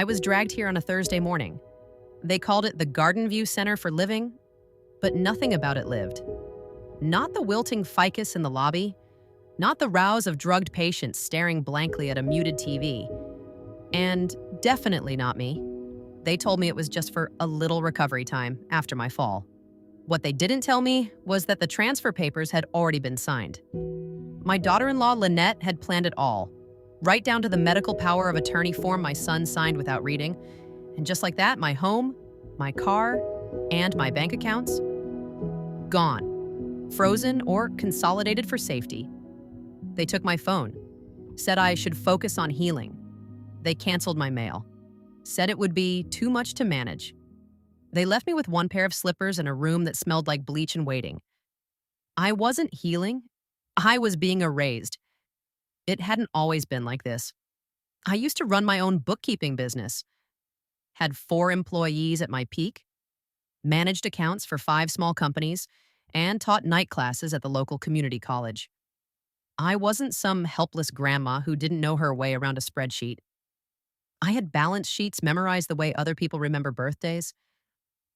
I was dragged here on a Thursday morning. They called it the Garden View Center for Living, but nothing about it lived. Not the wilting ficus in the lobby, not the rows of drugged patients staring blankly at a muted TV, and definitely not me. They told me it was just for a little recovery time after my fall. What they didn't tell me was that the transfer papers had already been signed. My daughter-in-law, Lynette, had planned it all, right down to the medical power of attorney form my son signed without reading. And just like that, my home, my car, and my bank accounts, gone, frozen or consolidated for safety. They took my phone, said I should focus on healing. They canceled my mail, said it would be too much to manage. They left me with one pair of slippers and a room that smelled like bleach and waiting. I wasn't healing. I was being erased. It hadn't always been like this. I used to run my own bookkeeping business, had 4 employees at my peak, managed accounts for 5 small companies, and taught night classes at the local community college. I wasn't some helpless grandma who didn't know her way around a spreadsheet. I had balance sheets memorized the way other people remember birthdays,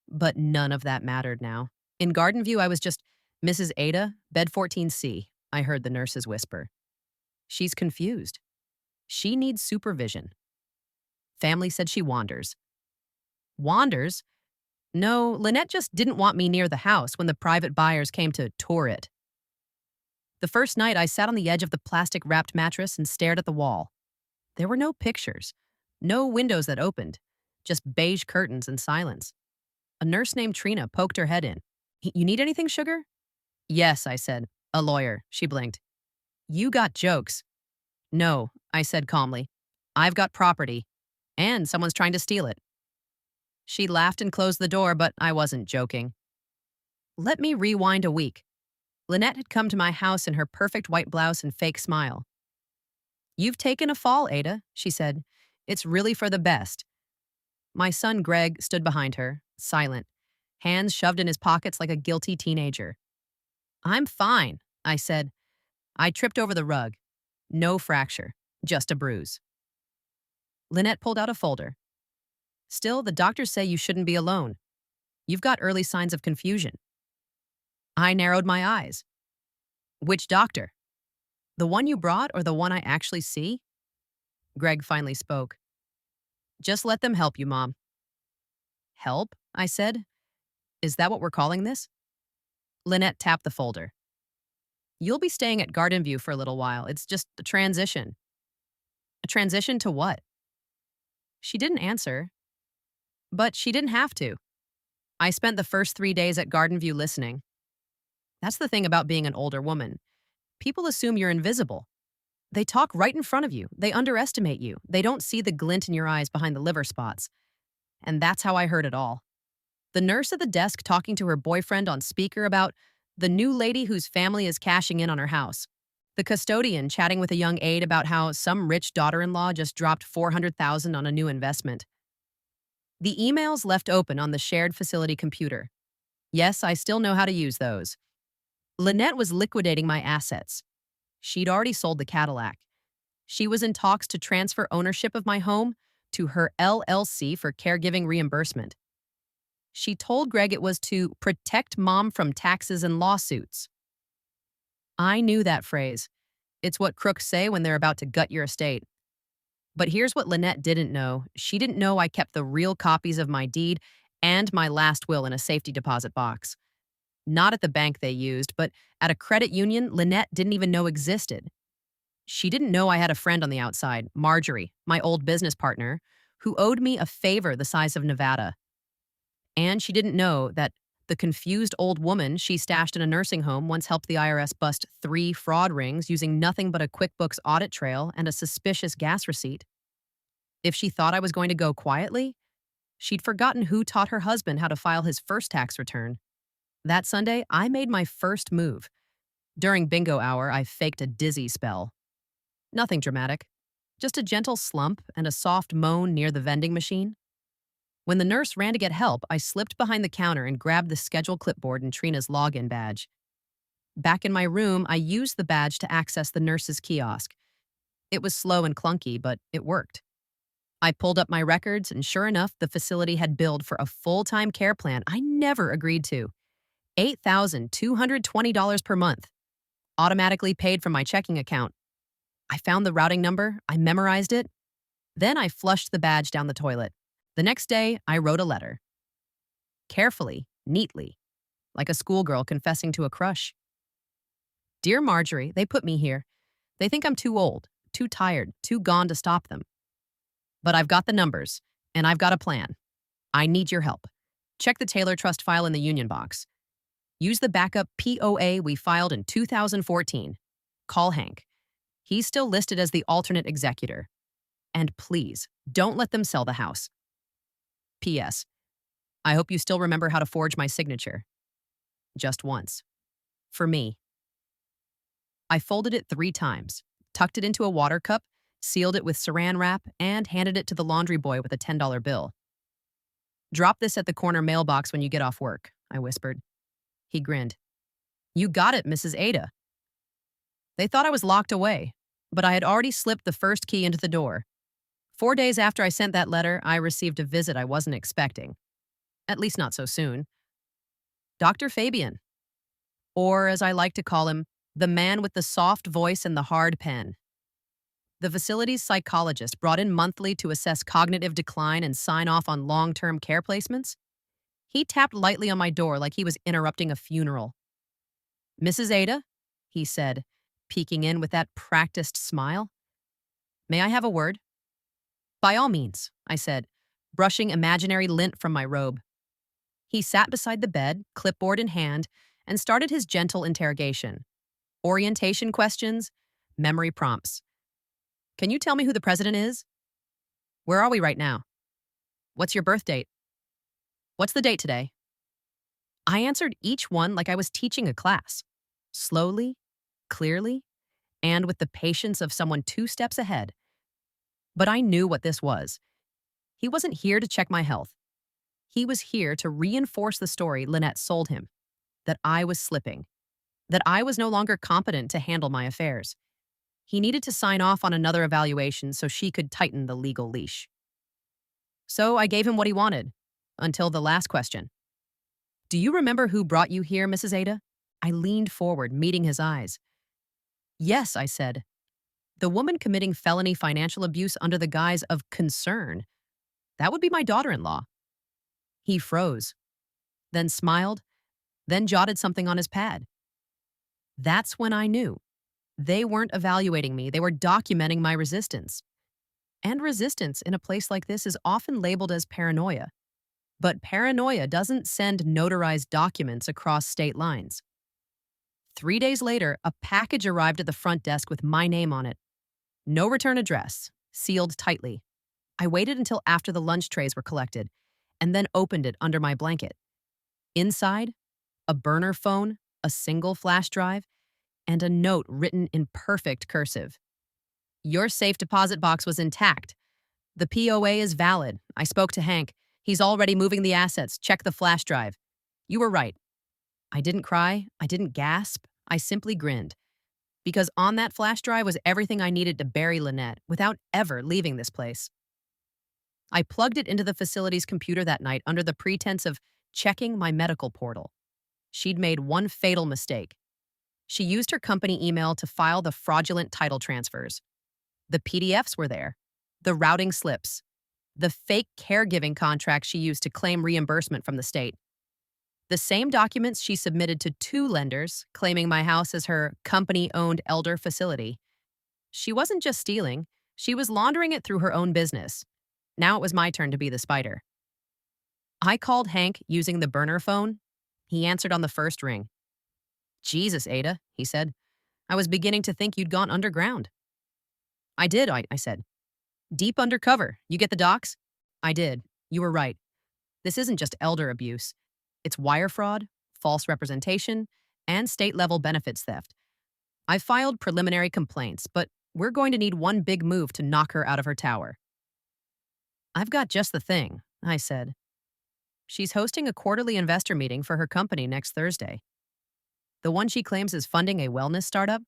but none of that mattered now. In Garden View, I was just Mrs. Ada, bed 14C, I heard the nurses whisper. She's confused. She needs supervision. Family said she wanders. Wanders? No, Lynette just didn't want me near the house when the private buyers came to tour it. The first night, I sat on the edge of the plastic-wrapped mattress and stared at the wall. There were no pictures, no windows that opened, just beige curtains and silence. A nurse named Trina poked her head in. You need anything, sugar? Yes, I said. A lawyer, she blinked. You got jokes. No, I said calmly. I've got property, and someone's trying to steal it. She laughed and closed the door, but I wasn't joking. Let me rewind a week. Lynette had come to my house in her perfect white blouse and fake smile. You've taken a fall, Ada, she said. It's really for the best. My son Greg stood behind her, silent, hands shoved in his pockets like a guilty teenager. I'm fine, I said. I tripped over the rug. No fracture, just a bruise. Lynette pulled out a folder. Still, the doctors say you shouldn't be alone. You've got early signs of confusion. I narrowed my eyes. Which doctor? The one you brought or the one I actually see? Greg finally spoke. Just let them help you, Mom. Help? I said. Is that what we're calling this? Lynette tapped the folder. You'll be staying at Garden View for a little while. It's just a transition. A transition to what? She didn't answer, but she didn't have to. I spent the first 3 days at Garden View listening. That's the thing about being an older woman. People assume you're invisible. They talk right in front of you. They underestimate you. They don't see the glint in your eyes behind the liver spots. And that's how I heard it all. The nurse at the desk talking to her boyfriend on speaker about the new lady whose family is cashing in on her house. The custodian chatting with a young aide about how some rich daughter-in-law just dropped $400,000 on a new investment. The emails left open on the shared facility computer. Yes, I still know how to use those. Lynette was liquidating my assets. She'd already sold the Cadillac. She was in talks to transfer ownership of my home to her LLC for caregiving reimbursement. She told Greg it was to protect Mom from taxes and lawsuits. I knew that phrase. It's what crooks say when they're about to gut your estate. But here's what Lynette didn't know. She didn't know I kept the real copies of my deed and my last will in a safety deposit box. Not at the bank they used, but at a credit union Lynette didn't even know existed. She didn't know I had a friend on the outside, Marjorie, my old business partner, who owed me a favor the size of Nevada. And she didn't know that the confused old woman she stashed in a nursing home once helped the IRS bust 3 fraud rings using nothing but a QuickBooks audit trail and a suspicious gas receipt. If she thought I was going to go quietly, she'd forgotten who taught her husband how to file his first tax return. That Sunday, I made my first move. During bingo hour, I faked a dizzy spell. Nothing dramatic, just a gentle slump and a soft moan near the vending machine. When the nurse ran to get help, I slipped behind the counter and grabbed the schedule clipboard and Trina's login badge. Back in my room, I used the badge to access the nurse's kiosk. It was slow and clunky, but it worked. I pulled up my records, and sure enough, the facility had billed for a full-time care plan I never agreed to. $8,220 per month, automatically paid from my checking account. I found the routing number, I memorized it, then I flushed the badge down the toilet. The next day, I wrote a letter. Carefully, neatly, like a schoolgirl confessing to a crush. Dear Marjorie, they put me here. They think I'm too old, too tired, too gone to stop them. But I've got the numbers, and I've got a plan. I need your help. Check the Taylor Trust file in the Union box. Use the backup POA we filed in 2014. Call Hank. He's still listed as the alternate executor. And please, don't let them sell the house. P.S. I hope you still remember how to forge my signature. Just once. For me. I folded it 3 times, tucked it into a water cup, sealed it with saran wrap, and handed it to the laundry boy with a $10 bill. Drop this at the corner mailbox when you get off work, I whispered. He grinned. You got it, Mrs. Ada. They thought I was locked away, but I had already slipped the first key into the door. 4 days after I sent that letter, I received a visit I wasn't expecting. At least not so soon. Dr. Fabian. Or, as I like to call him, the man with the soft voice and the hard pen. The facility's psychologist brought in monthly to assess cognitive decline and sign off on long-term care placements. He tapped lightly on my door like he was interrupting a funeral. Mrs. Ada, he said, peeking in with that practiced smile. May I have a word? By all means, I said, brushing imaginary lint from my robe. He sat beside the bed, clipboard in hand, and started his gentle interrogation. Orientation questions, memory prompts. Can you tell me who the president is? Where are we right now? What's your birth date? What's the date today? I answered each one like I was teaching a class, slowly, clearly, and with the patience of someone 2 steps ahead. But I knew what this was. He wasn't here to check my health. He was here to reinforce the story Lynette sold him, that I was slipping, that I was no longer competent to handle my affairs. He needed to sign off on another evaluation so she could tighten the legal leash. So I gave him what he wanted, until the last question. Do you remember who brought you here, Mrs. Ada? I leaned forward, meeting his eyes. Yes, I said. The woman committing felony financial abuse under the guise of concern. That would be my daughter-in-law. He froze, then smiled, then jotted something on his pad. That's when I knew. They weren't evaluating me, they were documenting my resistance. And resistance in a place like this is often labeled as paranoia. But paranoia doesn't send notarized documents across state lines. 3 days later, a package arrived at the front desk with my name on it. No return address, sealed tightly. I waited until after the lunch trays were collected, and then opened it under my blanket. Inside, a burner phone, a single flash drive, and a note written in perfect cursive. Your safe deposit box was intact. The POA is valid. I spoke to Hank. He's already moving the assets. Check the flash drive. You were right. I didn't cry. I didn't gasp. I simply grinned. Because on that flash drive was everything I needed to bury Lynette without ever leaving this place. I plugged it into the facility's computer that night under the pretense of checking my medical portal. She'd made one fatal mistake. She used her company email to file the fraudulent title transfers. The PDFs were there, the routing slips, the fake caregiving contract she used to claim reimbursement from the state. The same documents she submitted to 2 lenders, claiming my house as her company-owned elder facility. She wasn't just stealing, she was laundering it through her own business. Now it was my turn to be the spider. I called Hank using the burner phone. He answered on the first ring. Jesus, Ada, he said. I was beginning to think you'd gone underground. I did, I said. Deep undercover. You get the docs? I did. You were right. This isn't just elder abuse. It's wire fraud, false representation, and state-level benefits theft. I filed preliminary complaints, but we're going to need one big move to knock her out of her tower. I've got just the thing, I said. She's hosting a quarterly investor meeting for her company next Thursday. The one she claims is funding a wellness startup?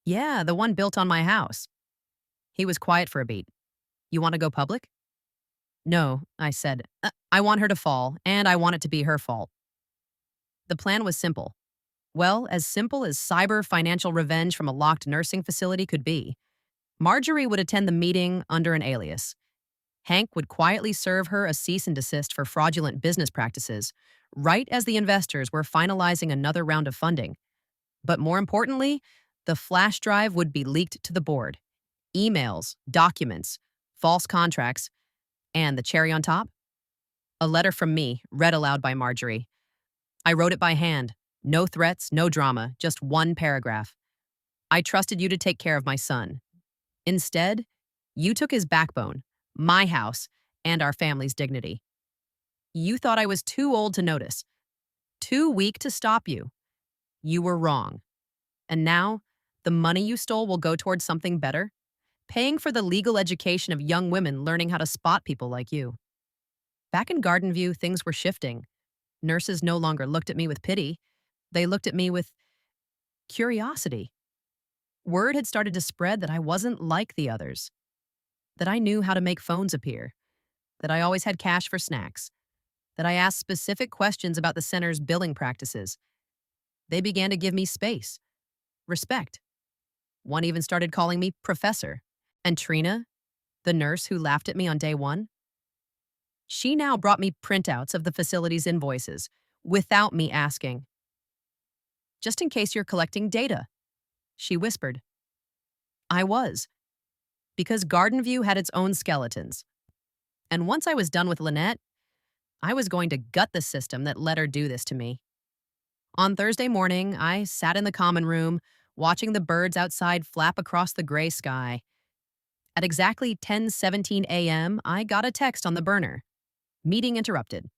Yeah, the one built on my house. He was quiet for a beat. You want to go public? No, I said. I want her to fall, and I want it to be her fault." The plan was simple. Well, as simple as cyber financial revenge from a locked nursing facility could be. Marjorie would attend the meeting under an alias. Hank would quietly serve her a cease and desist for fraudulent business practices, right as the investors were finalizing another round of funding. But more importantly, the flash drive would be leaked to the board. Emails, documents, false contracts, and the cherry on top? A letter from me, read aloud by Marjorie. I wrote it by hand. No threats, no drama, just one paragraph. I trusted you to take care of my son. Instead, you took his backbone, my house, and our family's dignity. You thought I was too old to notice, too weak to stop you. You were wrong. And now, the money you stole will go towards something better, paying for the legal education of young women learning how to spot people like you. Back in Garden View, things were shifting. Nurses no longer looked at me with pity. They looked at me with curiosity. Word had started to spread that I wasn't like the others, that I knew how to make phones appear, that I always had cash for snacks, that I asked specific questions about the center's billing practices. They began to give me space, respect. One even started calling me Professor. And Trina, the nurse who laughed at me on day one, she now brought me printouts of the facility's invoices without me asking. "Just in case you're collecting data," she whispered. I was, because Garden View had its own skeletons. And once I was done with Lynette, I was going to gut the system that let her do this to me. On Thursday morning, I sat in the common room, watching the birds outside flap across the gray sky. At exactly 10:17 a.m., I got a text on the burner. Meeting interrupted.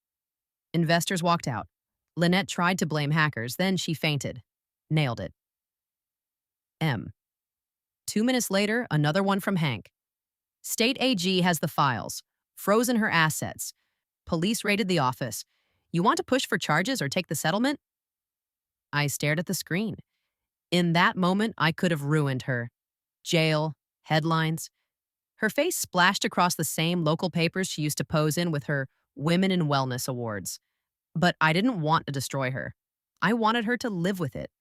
Investors walked out. Lynette tried to blame hackers, then she fainted. Nailed it. M. 2 minutes later, another one from Hank. State AG has the files. Frozen her assets. Police raided the office. You want to push for charges or take the settlement? I stared at the screen. In that moment, I could have ruined her. Jail, headlines. Her face splashed across the same local papers she used to pose in with her Women in Wellness Awards. But I didn't want to destroy her. I wanted her to live with it.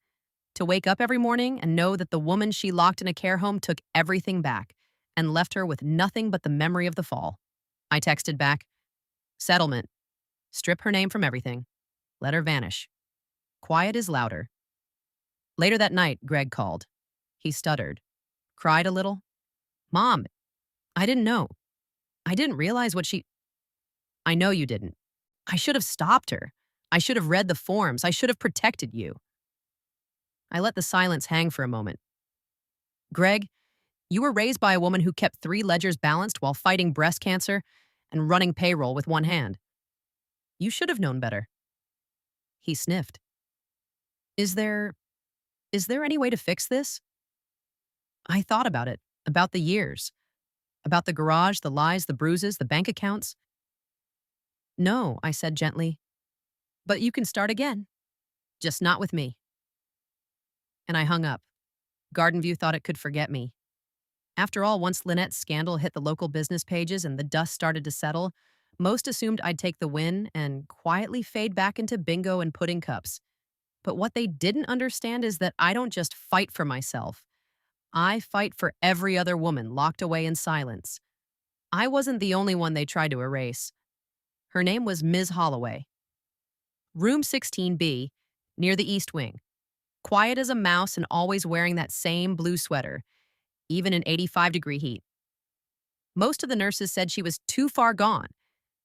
To wake up every morning and know that the woman she locked in a care home took everything back and left her with nothing but the memory of the fall. I texted back, "Settlement. Strip her name from everything. Let her vanish. Quiet is louder." Later that night, Greg called. He stuttered, cried a little. "Mom, I didn't know. I didn't realize what she—" "I know you didn't. I should have stopped her. I should have read the forms. I should have protected you." I let the silence hang for a moment. "Greg, you were raised by a woman who kept 3 ledgers balanced while fighting breast cancer and running payroll with one hand. You should have known better." He sniffed. Is there any way to fix this?" I thought about it, about the years, about the garage, the lies, the bruises, the bank accounts. "No," I said gently, "but you can start again. Just not with me." And I hung up. Garden View thought it could forget me. After all, once Lynette's scandal hit the local business pages and the dust started to settle, most assumed I'd take the win and quietly fade back into bingo and pudding cups. But what they didn't understand is that I don't just fight for myself. I fight for every other woman locked away in silence. I wasn't the only one they tried to erase. Her name was Ms. Holloway. Room 16B, near the East Wing. Quiet as a mouse and always wearing that same blue sweater, even in 85-degree heat. Most of the nurses said she was too far gone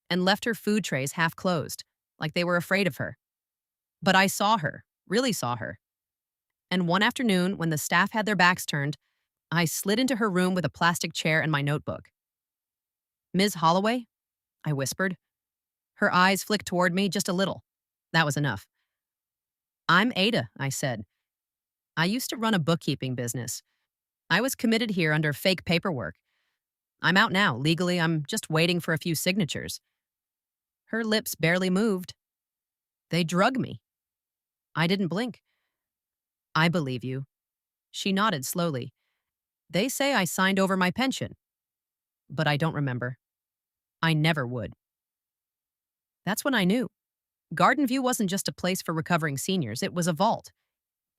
and left her food trays half closed, like they were afraid of her. But I saw her, really saw her. And one afternoon, when the staff had their backs turned, I slid into her room with a plastic chair and my notebook. "Ms. Holloway?" I whispered. Her eyes flicked toward me just a little. That was enough. "I'm Ada," I said. "I used to run a bookkeeping business. I was committed here under fake paperwork. I'm out now. Legally, I'm just waiting for a few signatures." Her lips barely moved. "They drug me." I didn't blink. "I believe you." She nodded slowly. "They say I signed over my pension." but I don't remember. I never would. That's when I knew. Garden View wasn't just a place for recovering seniors, it was a vault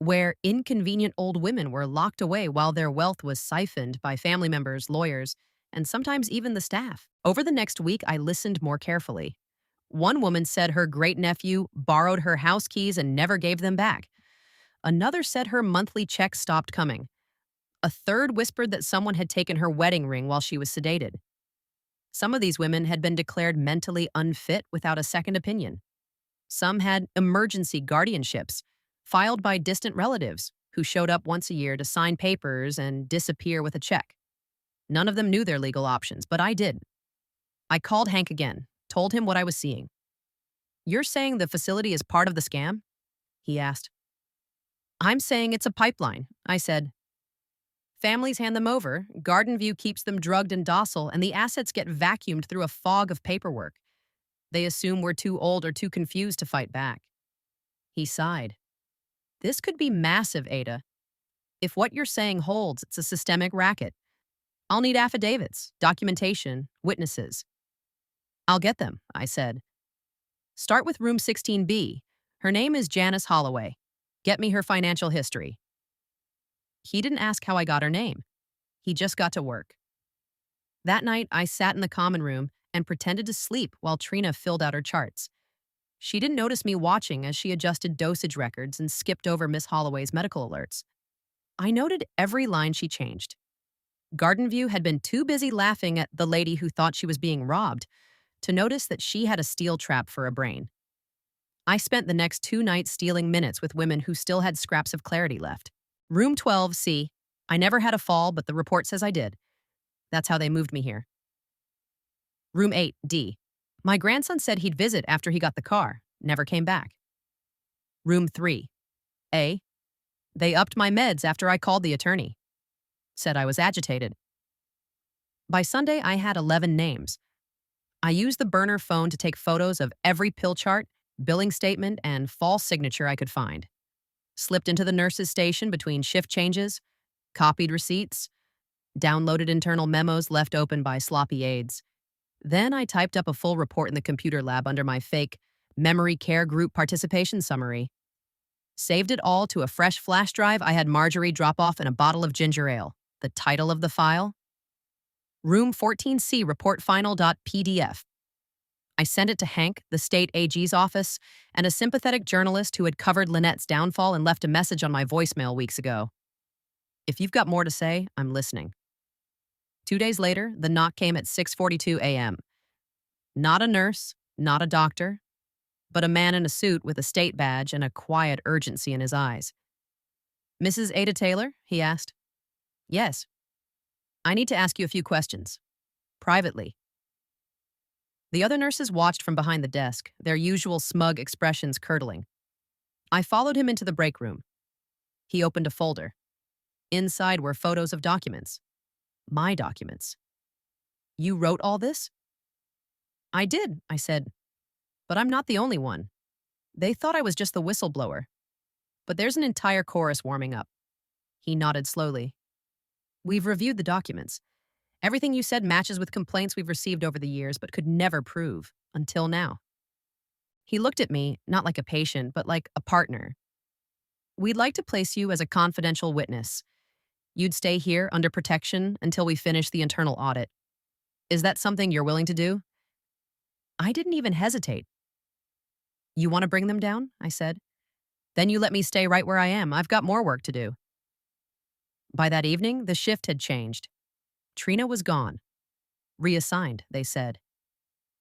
where inconvenient old women were locked away while their wealth was siphoned by family members, lawyers, and sometimes even the staff. Over the next week, I listened more carefully. One woman said her great nephew borrowed her house keys and never gave them back. Another said her monthly checks stopped coming. A third whispered that someone had taken her wedding ring while she was sedated. Some of these women had been declared mentally unfit without a second opinion. Some had emergency guardianships filed by distant relatives who showed up once a year to sign papers and disappear with a check. None of them knew their legal options, but I did. I called Hank again, told him what I was seeing. "You're saying the facility is part of the scam?" he asked. "I'm saying it's a pipeline," I said. "Families hand them over, Garden View keeps them drugged and docile, and the assets get vacuumed through a fog of paperwork. They assume we're too old or too confused to fight back." He sighed. "This could be massive, Ada. If what you're saying holds, it's a systemic racket. I'll need affidavits, documentation, witnesses." "I'll get them," I said. "Start with room 16B. Her name is Janice Holloway. Get me her financial history." He didn't ask how I got her name. He just got to work. That night, I sat in the common room and pretended to sleep while Trina filled out her charts. She didn't notice me watching as she adjusted dosage records and skipped over Miss Holloway's medical alerts. I noted every line she changed. Garden View had been too busy laughing at the lady who thought she was being robbed to notice that she had a steel trap for a brain. I spent the next 2 nights stealing minutes with women who still had scraps of clarity left. Room 12C. I never had a fall, but the report says I did. That's how they moved me here. Room 8D. My grandson said he'd visit after he got the car. Never came back. Room 3A. They upped my meds after I called the attorney. Said I was agitated. By Sunday, I had 11 names. I used the burner phone to take photos of every pill chart, billing statement, and false signature I could find. Slipped into the nurse's station between shift changes, copied receipts, downloaded internal memos left open by sloppy aides. Then I typed up a full report in the computer lab under my fake memory care group participation summary. Saved it all to a fresh flash drive I had Marjorie drop off in a bottle of ginger ale. The title of the file? Room 14C report final.pdf. I sent it to Hank, the state AG's office, and a sympathetic journalist who had covered Lynette's downfall and left a message on my voicemail weeks ago. If you've got more to say, I'm listening. 2 days later, the knock came at 6:42 a.m. Not a nurse, not a doctor, but a man in a suit with a state badge and a quiet urgency in his eyes. "Mrs. Ada Taylor?" he asked. "Yes." "I need to ask you a few questions. Privately." The other nurses watched from behind the desk, their usual smug expressions curdling. I followed him into the break room. He opened a folder. Inside were photos of documents. My documents. "You wrote all this?" "I did," I said. "But I'm not the only one. They thought I was just the whistleblower. But there's an entire chorus warming up." He nodded slowly. "We've reviewed the documents. Everything you said matches with complaints we've received over the years but could never prove, until now." He looked at me, not like a patient, but like a partner. "We'd like to place you as a confidential witness. You'd stay here under protection until we finish the internal audit. Is that something you're willing to do?" I didn't even hesitate. "You want to bring them down?" I said. "Then you let me stay right where I am. I've got more work to do." By that evening, the shift had changed. Trina was gone. Reassigned, they said.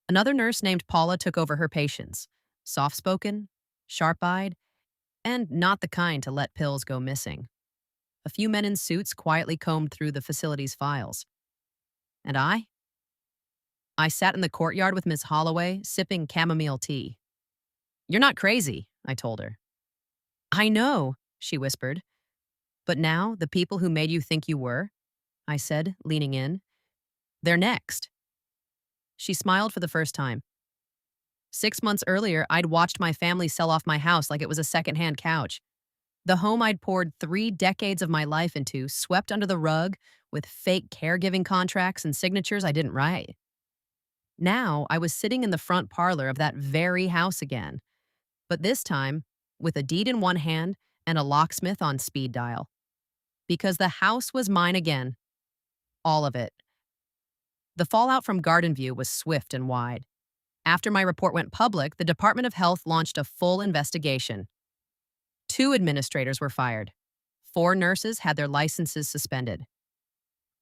Another nurse named Paula took over her patients. Soft-spoken, sharp-eyed, and not the kind to let pills go missing. A few men in suits quietly combed through the facility's files. And I? I sat in the courtyard with Miss Holloway, sipping chamomile tea. "You're not crazy," I told her. "I know," she whispered. "But now, the people who made you think you were," I said, leaning in, "they're next." She smiled for the first time. 6 months earlier, I'd watched my family sell off my house like it was a second-hand couch. The home I'd poured 3 decades of my life into swept under the rug with fake caregiving contracts and signatures I didn't write. Now I was sitting in the front parlor of that very house again, but this time with a deed in one hand and a locksmith on speed dial. Because the house was mine again, all of it. The fallout from Garden View was swift and wide. After my report went public, the Department of Health launched a full investigation. 2 administrators were fired. 4 nurses had their licenses suspended.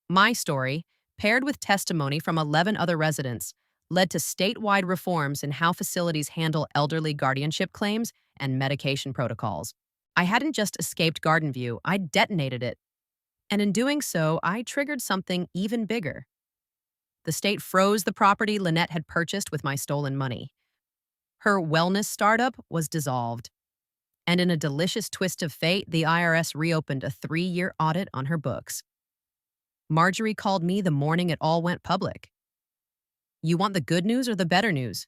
My story, paired with testimony from 11 other residents, led to statewide reforms in how facilities handle elderly guardianship claims and medication protocols. I hadn't just escaped Garden View, I detonated it. And in doing so, I triggered something even bigger. The state froze the property Lynette had purchased with my stolen money. Her wellness startup was dissolved. And in a delicious twist of fate, the IRS reopened a 3-year audit on her books. Marjorie called me the morning it all went public. "You want the good news or the better news?"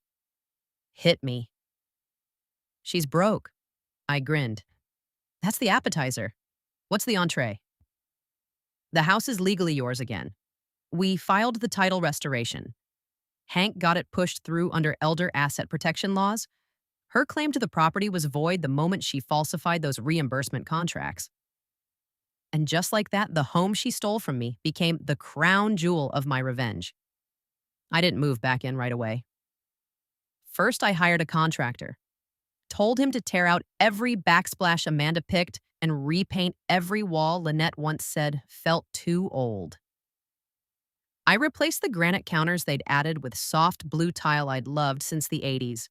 Hit me. "She's broke." I grinned. "That's the appetizer. What's the entree?" "The house is legally yours again. We filed the title restoration. Hank got it pushed through under elder asset protection laws. Her claim to the property was void the moment she falsified those reimbursement contracts. And just like that, the home she stole from me became the crown jewel of my revenge. I didn't move back in right away. First, I hired a contractor, told him to tear out every backsplash Amanda picked and repaint every wall Lynette once said felt too old. I replaced the granite counters they'd added with soft blue tile I'd loved since the 80s.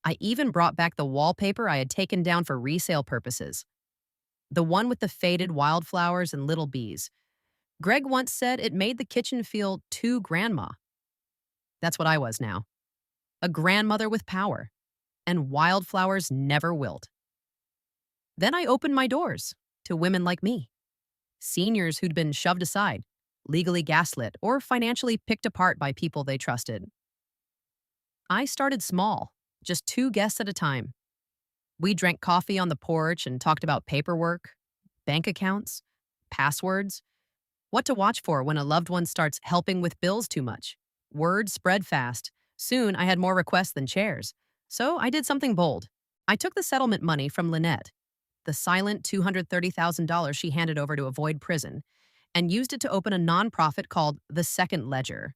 I even brought back the wallpaper I had taken down for resale purposes. The one with the faded wildflowers and little bees. Greg once said it made the kitchen feel too grandma. That's what I was now. A grandmother with power. And wildflowers never wilt. Then I opened my doors to women like me. Seniors who'd been shoved aside, legally gaslit, or financially picked apart by people they trusted. I started small, just 2 guests at a time. We drank coffee on the porch and talked about paperwork, bank accounts, passwords, what to watch for when a loved one starts helping with bills too much. Word spread fast. Soon I had more requests than chairs. So I did something bold. I took the settlement money from Lynette, the silent $230,000 she handed over to avoid prison, and used it to open a nonprofit called The Second Ledger.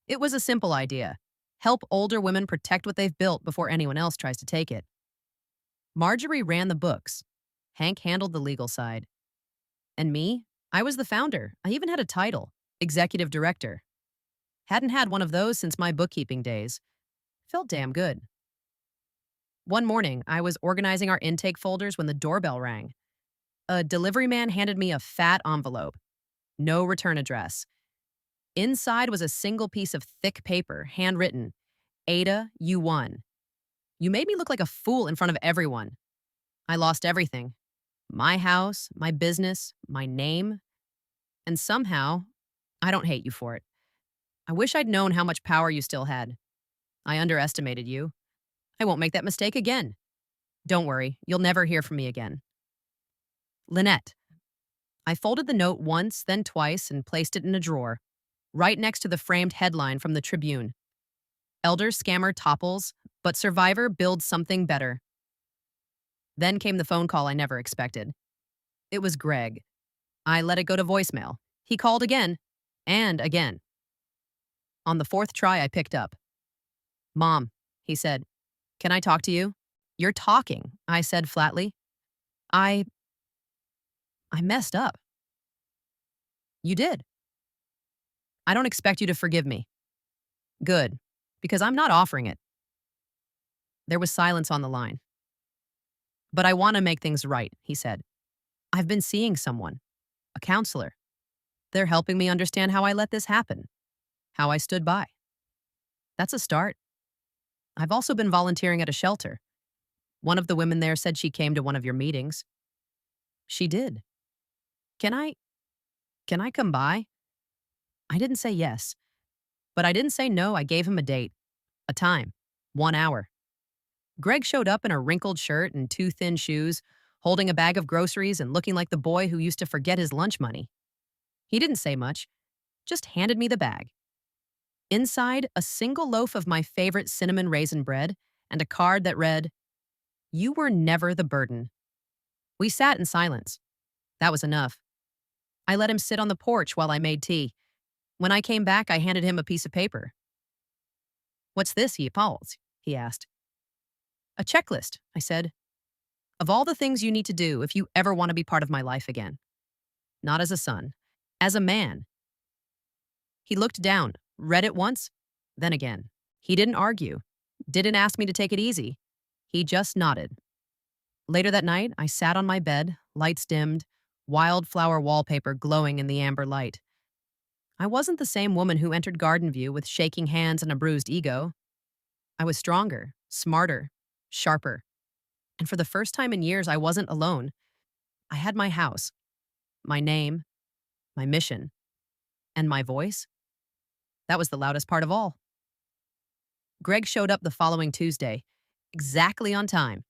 It was a simple idea. Help older women protect what they've built before anyone else tries to take it. Marjorie ran the books. Hank handled the legal side. And me? I was the founder. I even had a title, executive director. Hadn't had one of those since my bookkeeping days. Felt damn good. One morning, I was organizing our intake folders when the doorbell rang. A delivery man handed me a fat envelope. No return address. Inside was a single piece of thick paper, handwritten. "Ada, you won. You made me look like a fool in front of everyone. I lost everything. My house, my business, my name. And somehow, I don't hate you for it. I wish I'd known how much power you still had. I underestimated you. I won't make that mistake again. Don't worry, you'll never hear from me again. Lynette." I folded the note once, then twice, and placed it in a drawer, right next to the framed headline from the Tribune. "Elder scammer topples, but survivor builds something better." Then came the phone call I never expected. It was Greg. I let it go to voicemail. He called again, and again. On the 4th try, I picked up. "Mom," he said, "can I talk to you?" "You're talking," I said flatly. I messed up." "You did." "I don't expect you to forgive me." "Good, because I'm not offering it." There was silence on the line. "But I want to make things right," he said. "I've been seeing someone, a counselor. They're helping me understand how I let this happen, how I stood by. That's a start. I've also been volunteering at a shelter. One of the women there said she came to one of your meetings." "She did. Can I come by?" I didn't say yes, but I didn't say no. I gave him a date, a time, 1 hour. Greg showed up in a wrinkled shirt and 2 thin shoes, holding a bag of groceries and looking like the boy who used to forget his lunch money. He didn't say much, just handed me the bag. Inside, a single loaf of my favorite cinnamon raisin bread and a card that read, "You were never the burden." We sat in silence. That was enough. I let him sit on the porch while I made tea. When I came back, I handed him a piece of paper. "What's this?" he asked. "A checklist," I said, "of all the things you need to do if you ever want to be part of my life again. Not as a son, as a man." He looked down, read it once, then again. He didn't argue, didn't ask me to take it easy. He just nodded. Later that night, I sat on my bed, lights dimmed, wildflower wallpaper glowing in the amber light. I wasn't the same woman who entered Garden View with shaking hands and a bruised ego. I was stronger, smarter, sharper. And for the first time in years, I wasn't alone. I had my house, my name, my mission, and my voice. That was the loudest part of all. Greg showed up the following Tuesday, exactly on time,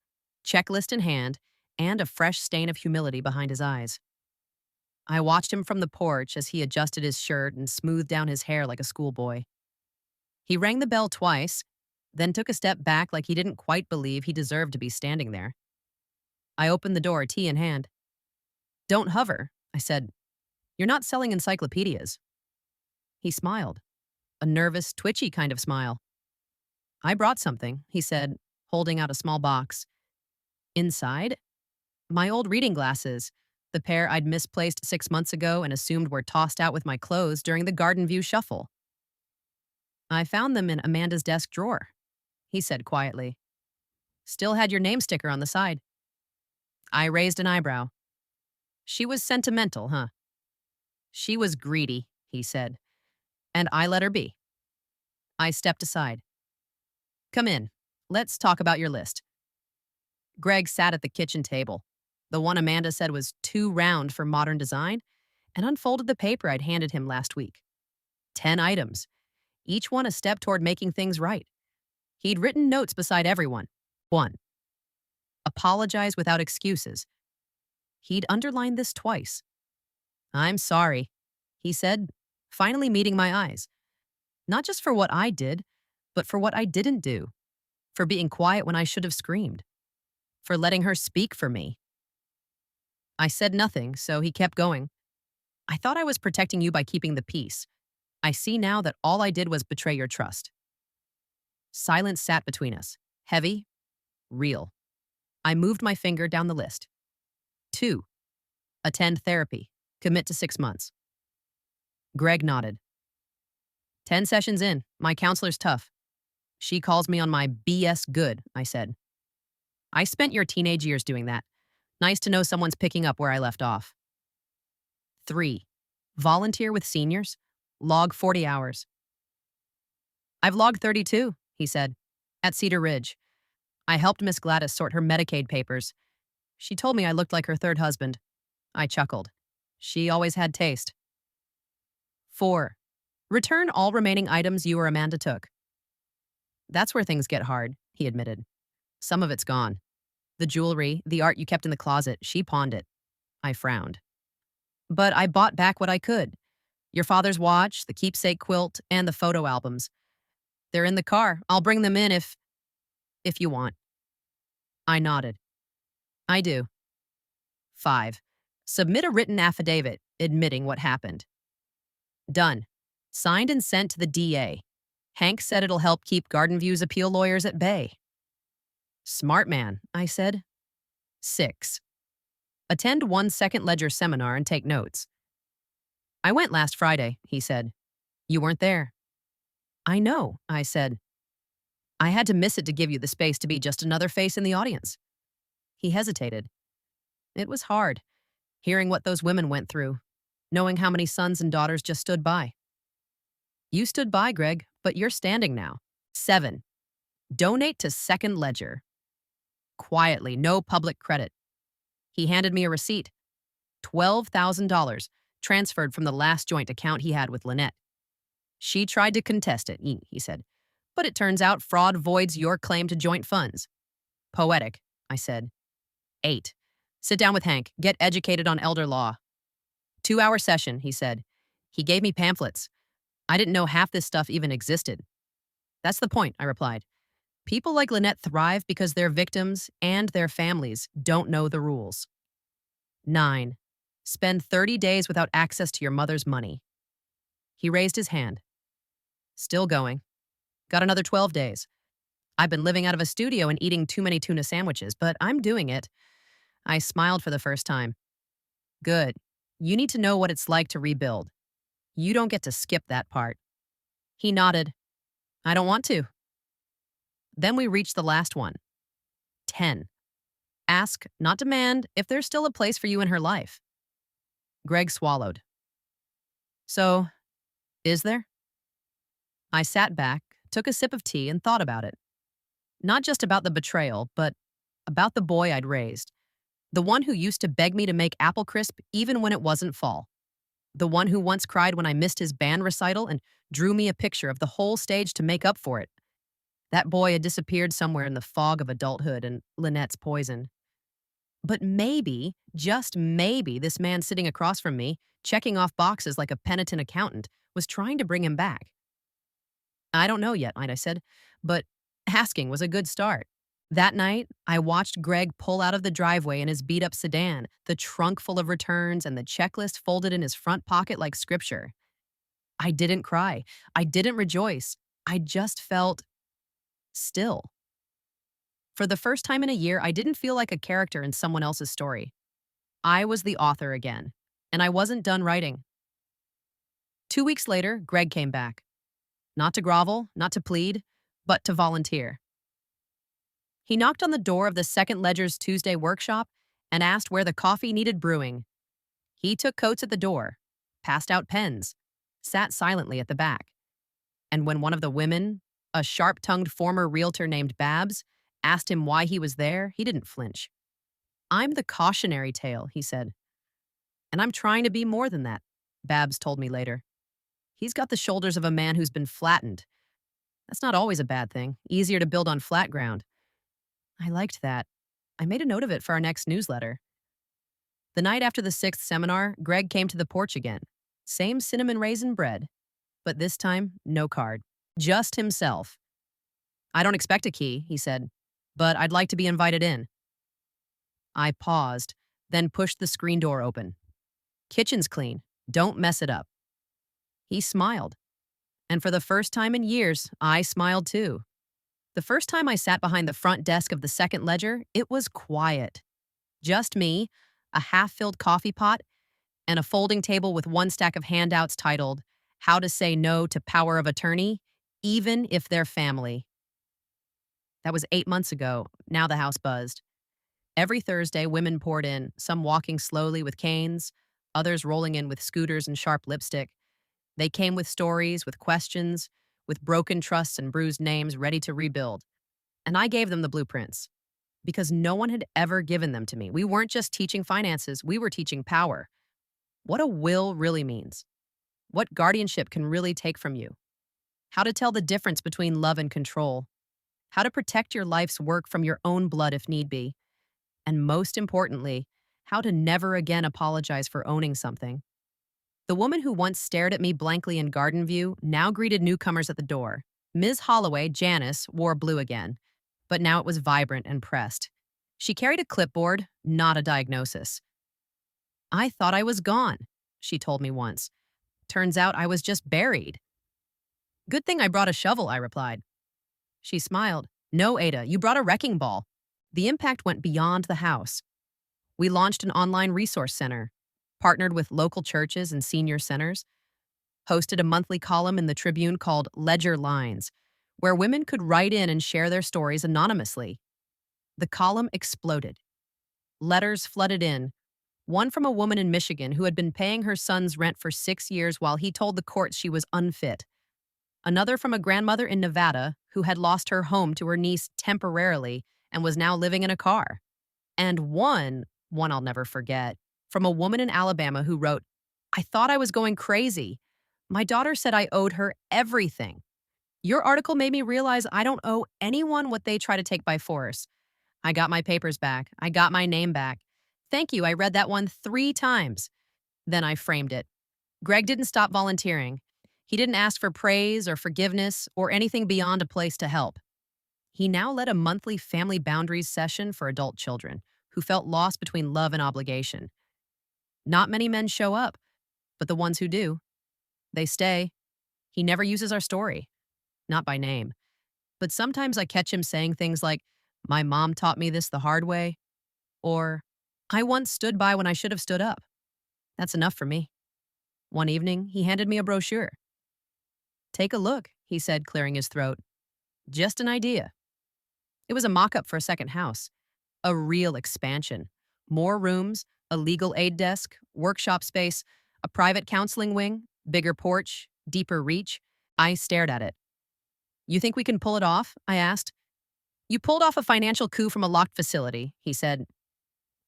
checklist in hand, and a fresh stain of humility behind his eyes. I watched him from the porch as he adjusted his shirt and smoothed down his hair like a schoolboy. He rang the bell twice, then took a step back like he didn't quite believe he deserved to be standing there. I opened the door, tea in hand. "Don't hover," I said. "You're not selling encyclopedias." He smiled, a nervous, twitchy kind of smile. "I brought something," he said, holding out a small box. Inside, my old reading glasses, the pair I'd misplaced 6 months ago and assumed were tossed out with my clothes during the Garden View shuffle. "I found them in Amanda's desk drawer," he said quietly. "Still had your name sticker on the side." I raised an eyebrow. "She was sentimental, huh?" "She was greedy," he said, "and I let her be." I stepped aside. "Come in. Let's talk about your list." Greg sat at the kitchen table, the one Amanda said was too round for modern design, and unfolded the paper I'd handed him last week. 10 items, each one a step toward making things right. He'd written notes beside everyone. 1. Apologize without excuses. He'd underlined this twice. "I'm sorry," he said, finally meeting my eyes. Not just for what I did, but for what I didn't do. For being quiet when I should have screamed. For letting her speak for me. I said nothing, so he kept going. "I thought I was protecting you by keeping the peace. I see now that all I did was betray your trust." Silence sat between us. Heavy, real. I moved my finger down the list. 2. Attend therapy. Commit to 6 months. Greg nodded. 10 sessions in. My counselor's tough. She calls me on my BS good, I said. "I spent your teenage years doing that. Nice to know someone's picking up where I left off." 3. Volunteer with seniors. Log 40 hours. "I've logged 32, he said, at Cedar Ridge. I helped Miss Gladys sort her Medicaid papers. She told me I looked like her third husband." I chuckled. She always had taste. 4. Return all remaining items you or Amanda took. "That's where things get hard," he admitted. "Some of it's gone. The jewelry, the art you kept in the closet, she pawned it." I frowned. "But I bought back what I could. Your father's watch, the keepsake quilt, and the photo albums. They're in the car. I'll bring them in if you want." I nodded. "I do." 5. Submit a written affidavit admitting what happened. Done. Signed and sent to the DA. Hank said it'll help keep Garden View's appeal lawyers at bay. "Smart man," I said. 6. Attend one second ledger seminar and take notes. "I went last Friday," he said. "You weren't there." "I know," I said. "I had to miss it to give you the space to be just another face in the audience." He hesitated. It was hard, hearing what those women went through, knowing how many sons and daughters just stood by. "You stood by, Greg, but you're standing now." 7. Donate to Second Ledger. Quietly, no public credit. He handed me a receipt. $12,000, transferred from the last joint account he had with Lynette. "She tried to contest it," he said, "but it turns out fraud voids your claim to joint funds." Poetic, I said. 8. Sit down with Hank. Get educated on elder law. 2-hour session, he said. He gave me pamphlets. I didn't know half this stuff even existed. That's the point, I replied. People like Lynette thrive because their victims and their families don't know the rules. 9. Spend 30 days without access to your mother's money. He raised his hand. Still going. Got another 12 days. I've been living out of a studio and eating too many tuna sandwiches, but I'm doing it. I smiled for the first time. Good. You need to know what it's like to rebuild. You don't get to skip that part. He nodded. I don't want to. Then we reached the last one. 10. Ask, not demand, if there's still a place for you in her life. Greg swallowed. So, is there? I sat back, took a sip of tea, and thought about it. Not just about the betrayal, but about the boy I'd raised. The one who used to beg me to make apple crisp even when it wasn't fall. The one who once cried when I missed his band recital and drew me a picture of the whole stage to make up for it. That boy had disappeared somewhere in the fog of adulthood and Lynette's poison. But maybe, just maybe, this man sitting across from me, checking off boxes like a penitent accountant, was trying to bring him back. I don't know yet, I said, but asking was a good start. That night, I watched Greg pull out of the driveway in his beat-up sedan, the trunk full of returns and the checklist folded in his front pocket like scripture. I didn't cry. I didn't rejoice. I just felt still. For the first time in a year, I didn't feel like a character in someone else's story. I was the author again, and I wasn't done writing. 2 weeks later, Greg came back. Not to grovel, not to plead, but to volunteer. He knocked on the door of the Second Ledger's Tuesday workshop and asked where the coffee needed brewing. He took coats at the door, passed out pens, sat silently at the back. And when one of the women, a sharp-tongued former realtor named Babs, asked him why he was there, he didn't flinch. I'm the cautionary tale, he said. And I'm trying to be more than that, Babs told me later. He's got the shoulders of a man who's been flattened. That's not always a bad thing. Easier to build on flat ground. I liked that. I made a note of it for our next newsletter. The night after the 6th seminar, Greg came to the porch again. Same cinnamon raisin bread, but this time, no card. Just himself. I don't expect a key, he said, but I'd like to be invited in. I paused, then pushed the screen door open. Kitchen's clean. Don't mess it up. He smiled. And for the first time in years, I smiled too. The first time I sat behind the front desk of the Second Ledger, it was quiet. Just me, a half-filled coffee pot, and a folding table with one stack of handouts titled, How to Say No to Power of Attorney, Even If They're Family. That was 8 months ago. Now the house buzzed. Every Thursday, women poured in, some walking slowly with canes, others rolling in with scooters and sharp lipstick. They came with stories, with questions, with broken trusts and bruised names ready to rebuild. And I gave them the blueprints because no one had ever given them to me. We weren't just teaching finances, we were teaching power. What a will really means. What guardianship can really take from you. How to tell the difference between love and control. How to protect your life's work from your own blood if need be. And most importantly, how to never again apologize for owning something. The woman who once stared at me blankly in Garden View now greeted newcomers at the door. Ms. Holloway, Janice, wore blue again, but now it was vibrant and pressed. She carried a clipboard, not a diagnosis. I thought I was gone, she told me once. Turns out I was just buried. Good thing I brought a shovel, I replied. She smiled. No, Ada, you brought a wrecking ball. The impact went beyond the house. We launched an online resource center, partnered with local churches and senior centers, hosted a monthly column in the Tribune called Ledger Lines, where women could write in and share their stories anonymously. The column exploded. Letters flooded in, one from a woman in Michigan who had been paying her son's rent for 6 years while he told the courts she was unfit. Another from a grandmother in Nevada who had lost her home to her niece temporarily and was now living in a car. And one I'll never forget, from a woman in Alabama who wrote, I thought I was going crazy. My daughter said I owed her everything. Your article made me realize I don't owe anyone what they try to take by force. I got my papers back. I got my name back. Thank you, I read that one 3 times. Then I framed it. Greg didn't stop volunteering. He didn't ask for praise or forgiveness or anything beyond a place to help. He now led a monthly family boundaries session for adult children who felt lost between love and obligation. Not many men show up, but the ones who do, they stay. He never uses our story, not by name. But sometimes I catch him saying things like, "My mom taught me this the hard way," or, "I once stood by when I should have stood up." That's enough for me. One evening, he handed me a brochure. "Take a look," he said, clearing his throat. "Just an idea." It was a mock up for a second house, a real expansion. More rooms, a legal aid desk, workshop space, a private counseling wing, bigger porch, deeper reach. I stared at it. "You think we can pull it off?" I asked. "You pulled off a financial coup from a locked facility," he said.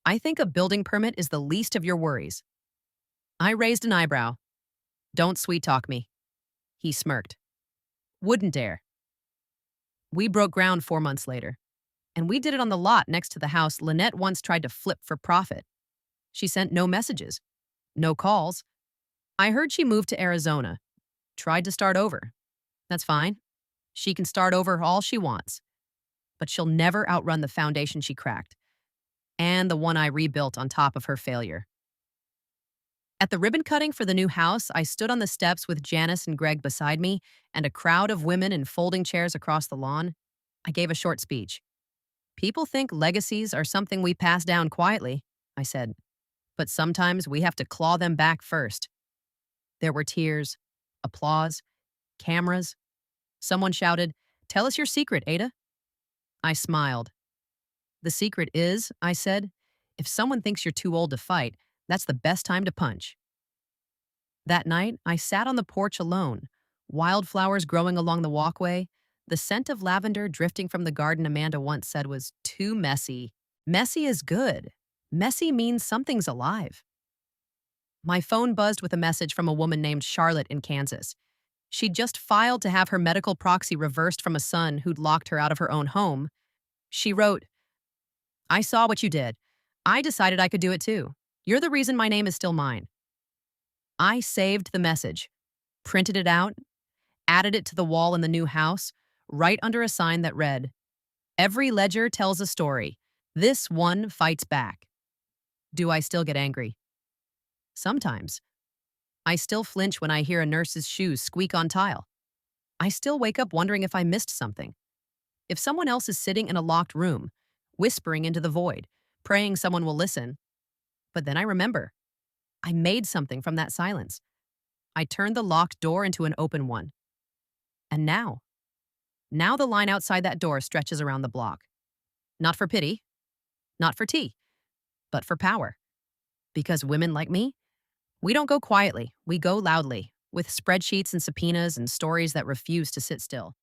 "I think a building permit is the least of your worries." I raised an eyebrow. "Don't sweet talk me." He smirked. "Wouldn't dare." We broke ground 4 months later, and we did it on the lot next to the house Lynette once tried to flip for profit. She sent no messages, no calls. I heard she moved to Arizona, tried to start over. That's fine. She can start over all she wants, but she'll never outrun the foundation she cracked, and the one I rebuilt on top of her failure. At the ribbon cutting for the new house, I stood on the steps with Janice and Greg beside me and a crowd of women in folding chairs across the lawn. I gave a short speech. "People think legacies are something we pass down quietly," I said, "but sometimes we have to claw them back first." There were tears, applause, cameras. Someone shouted, "Tell us your secret, Ada." I smiled. "The secret is," I said, "if someone thinks you're too old to fight, that's the best time to punch." That night, I sat on the porch alone, wildflowers growing along the walkway, the scent of lavender drifting from the garden Amanda once said was too messy. Messy is good. Messy means something's alive. My phone buzzed with a message from a woman named Charlotte in Kansas. She'd just filed to have her medical proxy reversed from a son who'd locked her out of her own home. She wrote, "I saw what you did. I decided I could do it too. You're the reason my name is still mine." I saved the message, printed it out, added it to the wall in the new house, right under a sign that read, "Every ledger tells a story. This one fights back." Do I still get angry? Sometimes. I still flinch when I hear a nurse's shoes squeak on tile. I still wake up wondering if I missed something. If someone else is sitting in a locked room, whispering into the void, praying someone will listen. But then I remember, I made something from that silence. I turned the locked door into an open one. And now the line outside that door stretches around the block. Not for pity, not for tea, but for power. Because women like me, we don't go quietly, we go loudly, with spreadsheets and subpoenas and stories that refuse to sit still.